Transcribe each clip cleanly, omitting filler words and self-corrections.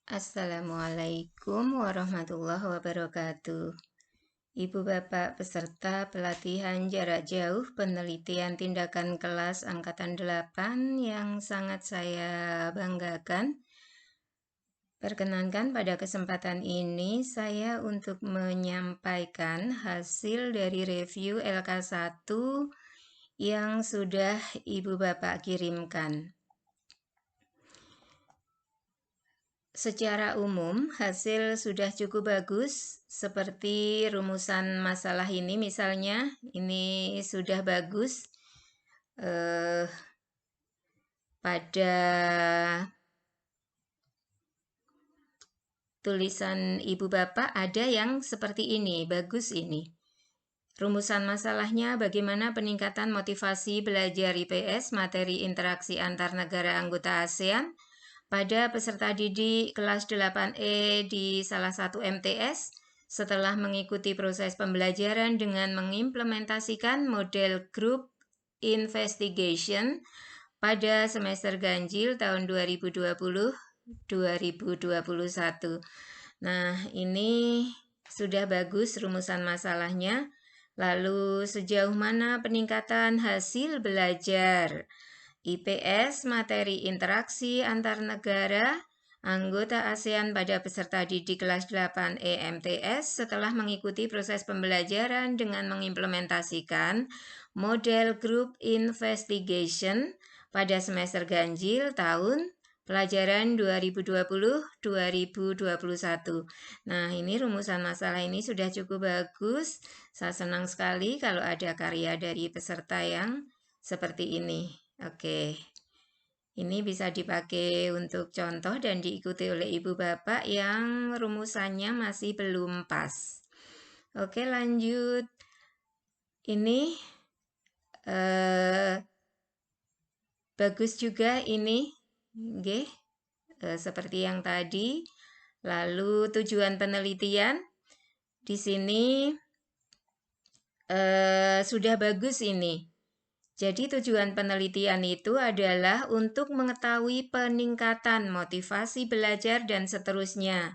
Assalamualaikum warahmatullahi wabarakatuh. Ibu Bapak peserta pelatihan jarak jauh penelitian tindakan kelas Angkatan 8 yang sangat saya banggakan. Perkenankan pada kesempatan ini saya untuk menyampaikan hasil dari review LK1 yang sudah Ibu Bapak kirimkan. Secara umum, hasil sudah cukup bagus, seperti rumusan masalah ini misalnya, ini sudah bagus. Pada tulisan Ibu Bapak ada yang seperti ini, bagus ini. Rumusan masalahnya bagaimana peningkatan motivasi belajar IPS materi interaksi antar negara anggota ASEAN pada peserta didik kelas 8E di salah satu MTS setelah mengikuti proses pembelajaran dengan mengimplementasikan model group investigation pada semester ganjil tahun 2020-2021. Nah, ini sudah bagus rumusan masalahnya. Lalu sejauh mana peningkatan hasil belajar IPS materi interaksi antar negara anggota ASEAN pada peserta didik kelas 8 EMTS setelah mengikuti proses pembelajaran dengan mengimplementasikan model group investigation pada semester ganjil tahun pelajaran 2020-2021. Nah, ini rumusan masalah ini sudah cukup bagus. Saya senang sekali kalau ada karya dari peserta yang seperti ini. Oke, ini bisa dipakai untuk contoh dan diikuti oleh ibu bapak yang rumusannya masih belum pas. Oke, lanjut. Ini bagus juga ini. Oke, seperti yang tadi. Lalu tujuan penelitian di sini sudah bagus ini. Jadi tujuan penelitian itu adalah untuk mengetahui peningkatan motivasi belajar dan seterusnya.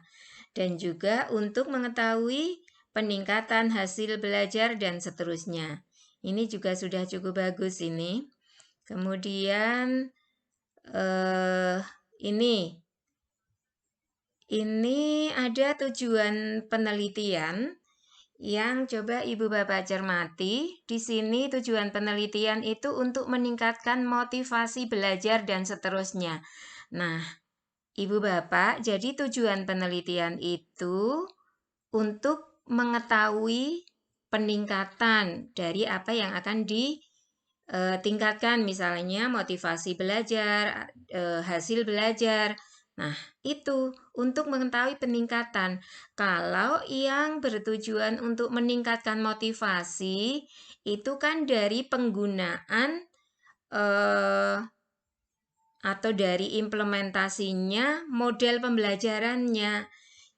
Dan juga untuk mengetahui peningkatan hasil belajar dan seterusnya. Ini juga sudah cukup bagus ini. Kemudian ini ada tujuan penelitian yang coba Ibu Bapak cermati. Di sini tujuan penelitian itu untuk meningkatkan motivasi belajar dan seterusnya. Nah, Ibu Bapak, jadi tujuan penelitian itu untuk mengetahui peningkatan dari apa yang akan ditingkatkan, misalnya motivasi belajar, hasil belajar. Nah, itu untuk mengetahui peningkatan. Kalau yang bertujuan untuk meningkatkan motivasi, itu kan dari penggunaan atau dari implementasinya model pembelajarannya.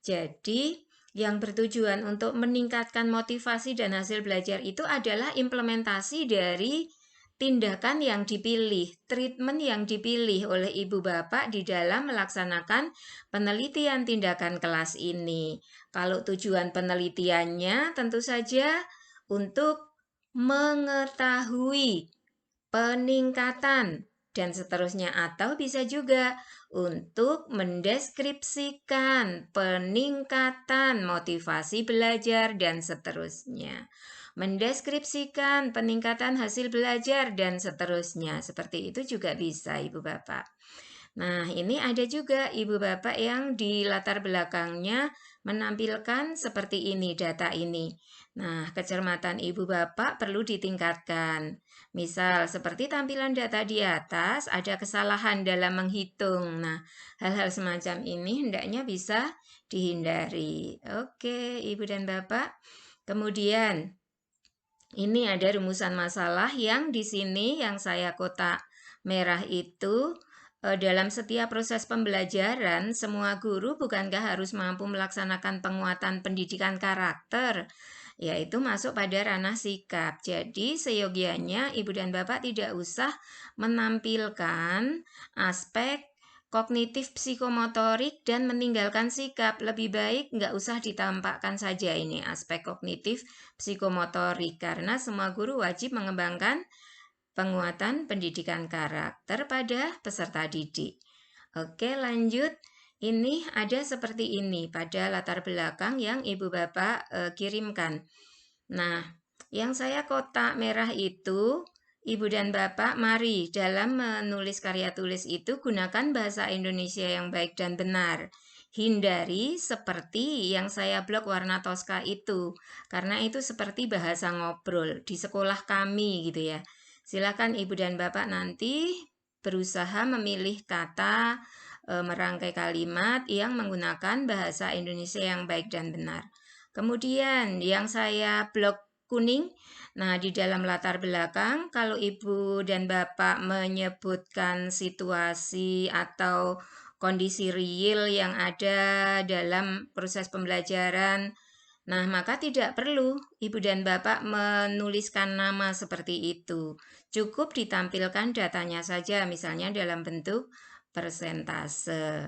Jadi, yang bertujuan untuk meningkatkan motivasi dan hasil belajar itu adalah implementasi dari tindakan yang dipilih, treatment yang dipilih oleh ibu bapak di dalam melaksanakan penelitian tindakan kelas ini. Kalau tujuan penelitiannya tentu saja untuk mengetahui peningkatan dan seterusnya, atau bisa juga untuk mendeskripsikan peningkatan motivasi belajar dan seterusnya. Mendeskripsikan peningkatan hasil belajar dan seterusnya. Seperti itu juga bisa Ibu Bapak. Nah, ini ada juga Ibu Bapak yang di latar belakangnya menampilkan seperti ini data ini. Nah, kecermatan Ibu Bapak perlu ditingkatkan. Misal, seperti tampilan data di atas, ada kesalahan dalam menghitung. Nah, hal-hal semacam ini hendaknya bisa dihindari. Oke, Ibu dan Bapak. Kemudian, ini ada rumusan masalah yang di sini yang saya kotak merah itu dalam setiap proses pembelajaran, semua guru bukankah harus mampu melaksanakan penguatan pendidikan karakter, yaitu masuk pada ranah sikap. Jadi, seyogianya Ibu dan Bapak tidak usah menampilkan aspek kognitif psikomotorik dan meninggalkan sikap. Lebih baik nggak usah ditampakkan saja ini aspek kognitif psikomotorik, karena semua guru wajib mengembangkan penguatan pendidikan karakter pada peserta didik. Oke, lanjut. Ini ada seperti ini pada latar belakang yang Ibu Bapak kirimkan. Nah, yang saya kotak merah itu, Ibu dan Bapak, mari dalam menulis karya tulis itu gunakan bahasa Indonesia yang baik dan benar. Hindari seperti yang saya blok warna toska itu, karena itu seperti bahasa ngobrol di sekolah kami gitu ya. Silakan Ibu dan Bapak nanti berusaha memilih kata, merangkai kalimat yang menggunakan bahasa Indonesia yang baik dan benar. Kemudian yang saya blok kuning, nah di dalam latar belakang kalau Ibu dan Bapak menyebutkan situasi atau kondisi real yang ada dalam proses pembelajaran, nah maka tidak perlu Ibu dan Bapak menuliskan nama seperti itu. Cukup ditampilkan datanya saja, misalnya dalam bentuk persentase.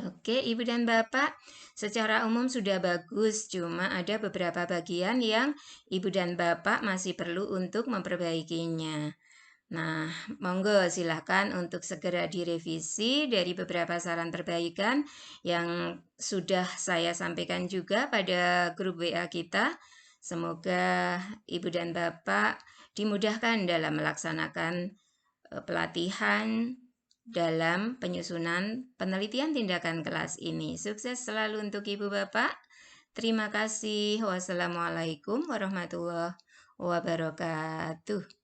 Oke, Ibu dan Bapak, secara umum sudah bagus, cuma ada beberapa bagian yang Ibu dan Bapak masih perlu untuk memperbaikinya. Nah, monggo silahkan untuk segera direvisi dari beberapa saran perbaikan yang sudah saya sampaikan juga pada grup WA kita. Semoga Ibu dan Bapak dimudahkan dalam melaksanakan pelatihan dalam penyusunan penelitian tindakan kelas ini. Sukses selalu untuk Ibu Bapak. Terima kasih. Wassalamualaikum warahmatullahi wabarakatuh.